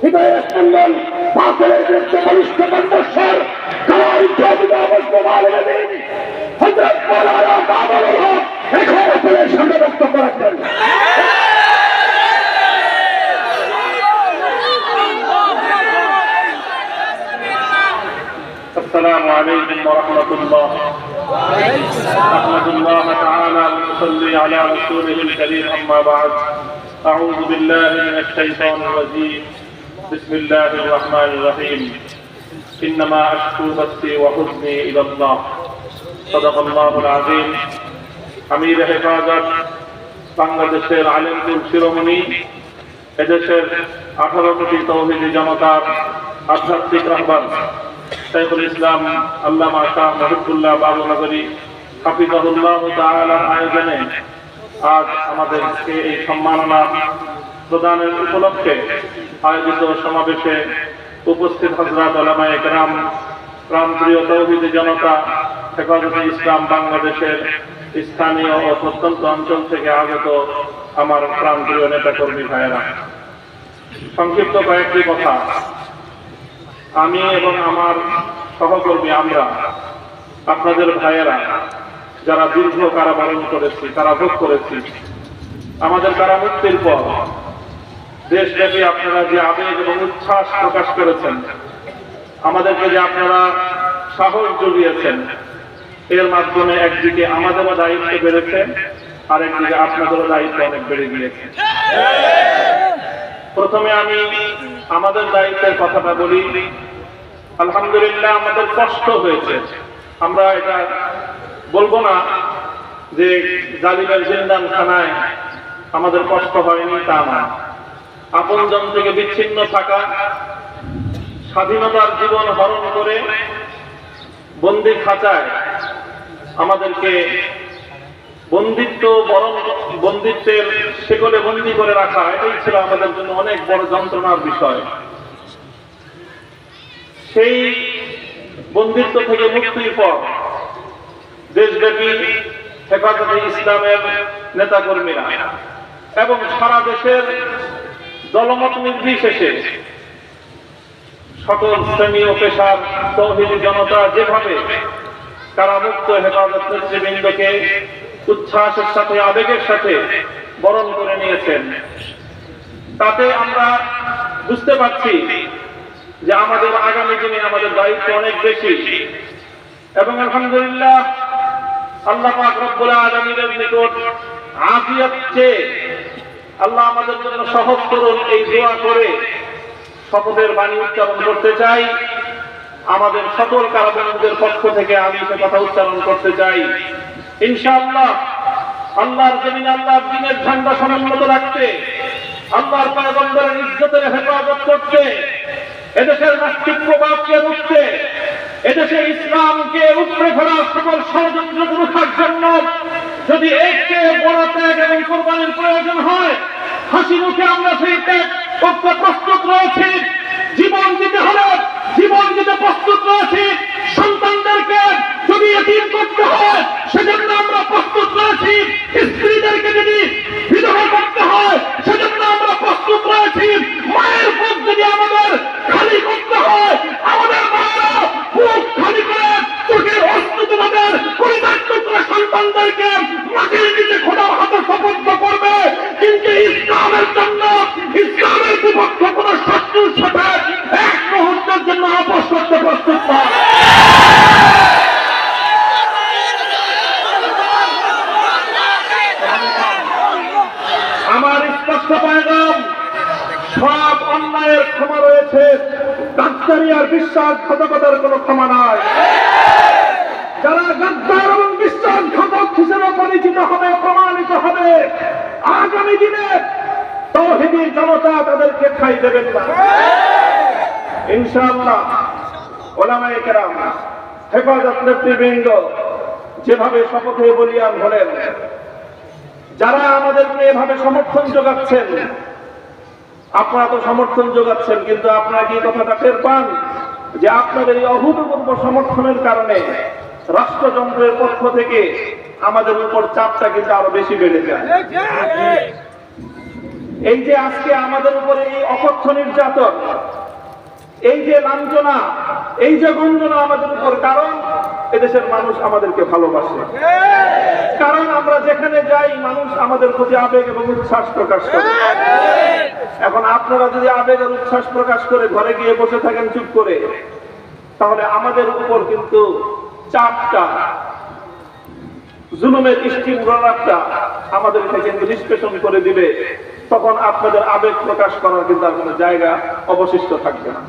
হৃদয়ের স্পন্দন, বাতিলের বিরুদ্ধে বলিষ্ঠ কণ্ঠস্বর, কালার জাতিকা মুসলিম আলেমের দিন হযরত মাওলানা কামালুল হক এখন আপনাদের সামনে বক্তব্য রাখবেন। السلام عليكم ورحمة الله. أحمد الله تعالى ونصلي على رسوله الكريم أما بعد. أعوذ بالله من الشيطان الرجيم. بسم الله الرحمن الرحيم. إنما أشكو بثي وحزني إلى الله. صدق الله العظيم. أمير হেফাজত বাংলাদেশের আলেমকুল শিরোমণি, এদেশের 18 কোটি তৌহিদি জনতার আধ্যাত্মিক রাহবার শাইখুল ইসলাম আল্লামা শাহ মহিবুল্লাহ বাবুনগরী হাফিজাহুল্লাহ তাআলা আয়োজনে আজ আমাদেরকে এই সম্মাননা প্রদানের উপলক্ষে আয়োজিত সমাবেশে উপস্থিত হযরত উলামায়ে কেরাম, প্রাণপ্রিয় তৌহিদি জনতা, হেফাজতে ইসলাম বাংলাদেশের স্থানীয় ও প্রত্যন্ত অঞ্চল থেকে আগত আমার প্রাণপ্রিয় নেতাকর্মী ভাইয়েরা, সংক্ষিপ্ত কয়েকটি কথা। আমি এবং আমার সহকর্মী আমরা আপনাদের ভাইয়েরা যারা দীর্ঘ কারাবরণ করেছি, কারাভোগ করেছি, আমাদের কারামুক্তির পর দেশব্যাপী আপনারা যে আবেগ এবং উচ্ছ্বাস প্রকাশ করেছেন, আমাদেরকে যে আপনারা সাহস জুগিয়েছেন, এর মাধ্যমে একদিকে আমাদেরও দায়িত্ব বেড়েছে, আর একদিকে আপনাদেরও দায়িত্ব অনেক বেড়ে গিয়েছে। প্রথমে আমি আমাদের দায়িত্বের কথাটা বলি। আলহামদুলিল্লাহ আমাদের কষ্ট হয়েছে, আমরা এটা বলবো না যে জালিমের জিন্দানখানায় আমাদের কষ্ট হয়নি, তা না। আপনজন থেকে বিচ্ছিন্ন থাকা, স্বাধীনতার জীবন হরণ করে বন্দি খাঁচায় আমাদেরকে বন্দিত্বের শেকলে বন্দি করে রাখা, এটাই ছিল আমাদের জন্য অনেক বড় যন্ত্রণার বিষয়। সেই বন্দিত্ব থেকে মুক্তির পর দেশব্যাপী হেফাজতে ইসলামের নেতাকর্মীরা এবং সারা দেশের দলমত নির্বিশেষে সকল শ্রেণী ও পেশার তৌহিদি জনতা যেভাবে কারামুক্ত হেফাজত নেতৃবৃন্দকে উচ্ছ্বাসের সাথে, আবেগের সাথে বরণ করে নিয়েছেন, তাতে আমরা বুঝতে পারছি যে আমাদের আগামী দিনে আমাদের দায়িত্ব অনেক বেশি। এবং আলহামদুলিল্লাহ আল্লাহ পাক রব্বুল আলামিনের নিকট আফিয়াত চেয়ে আল্লাহ আমাদের জন্য সহজ করুন এই দোয়া করে শপথের বাণী উচ্চারণ করতে চাই। আমাদের সকল কারাবন্দীদের পক্ষ থেকে আমি সে কথা উচ্চারণ করতে চাই, ইনশাআল্লাহ আল্লাহর জমিনে আল্লাহর দ্বীনের ঝান্ডা সমুন্নত রাখতে, আল্লাহর পয়গম্বরের ইজ্জতের হেফাজত করতে, এদেশের নাস্তিক প্রভাবকে রুখতে, এদেশের ইসলামকে উপড়ে ফেলার সকল ষড়যন্ত্র রুখার জন্য যদি এর চেয়ে বড় ত্যাগ এবং কোরবানির প্রয়োজন হয়, হাসি মুখে আমরা সেই ত্যাগ করতে প্রস্তুত রয়েছি। জীবন দিতে হলে জীবন দিতে প্রস্তুত রয়েছি। সন্তানদেরকে যদি এতিম করতে হয় সেজন্য আমরা প্রস্তুত রয়েছি। স্ত্রীদেরকে যদি বিধবা করতে হয় সেজন্য আমরা প্রস্তুত রয়েছি। মায়ের বুক যদি আমাদের খালি করতে হয়, আমাদের মায়েরা বুক খালি করে চোখের অস্ত্র তোমাদের পরিত্যক্ত করে সন্তানদেরকে মাটির নিচে খোদার হাতে সুপর্দ করবে। কিন্তু ইসলামের জন্য, ইসলামের বিপক্ষে কোন শত্রুর সাথে এক মুহূর্তের জন্য আপোষ করতে প্রস্তুত নয়। আমার স্পষ্ট পয়গাম, সব অন্যায়ের ক্ষমা রয়েছে, গাদ্দারি আর বিশ্বাসঘাতকতার কোনো ক্ষমা নাই। যারা গাদ্দার এবং বিশ্বাসঘাতক হিসেবে পরিচিত হবে, প্রমাণিত হবে, আগামী দিনে তৌহিদি জনতা তাদেরকে ঠাঁই দেবেন না ইনশাআল্লাহ। উলামায়ে কেরাম, হেফাজত নেতৃবৃন্দ যেভাবে শপথে বলিয়ান হলেন, যারা আমাদেরকে এভাবে সমর্থন যোগাচ্ছেন, আপনারা তো সমর্থন যোগাচ্ছেন, কিন্তু আপনারা কি কথাটা টের পান যে আপনাদের এই অভূতপূর্ব সমর্থনের কারণে রাষ্ট্রযন্ত্রের পক্ষ থেকে আমাদের উপর চাপটা কিন্তু আরো বেশি বেড়ে যায়। এই যে আজকে আমাদের উপরে এই অকথ্য নির্যাতন, এই যে লাঞ্ছনা, এই যে গঞ্জনা আমাদের উপর, কারণ এদেশের মানুষ আমাদেরকে ভালোবাসে, কারণ আমরা যেখানে যাই মানুষ আমাদের প্রতি আবেগ এবং উচ্ছ্বাস প্রকাশ করে। এখন আপনারা যদি আবেগের উচ্ছ্বাস প্রকাশ করে ঘরে গিয়ে বসে থাকেন চুপ করে, তাহলে আমাদের উপর কিন্তু চাপটা, জুলুমের স্টিমরোলারটা আমাদেরকে কিন্তু নিষ্পেষণ করে দিবে। তখন আপনাদের আবেগ প্রকাশ করার কিন্তু আর কোনো জায়গা অবশিষ্ট থাকবে না।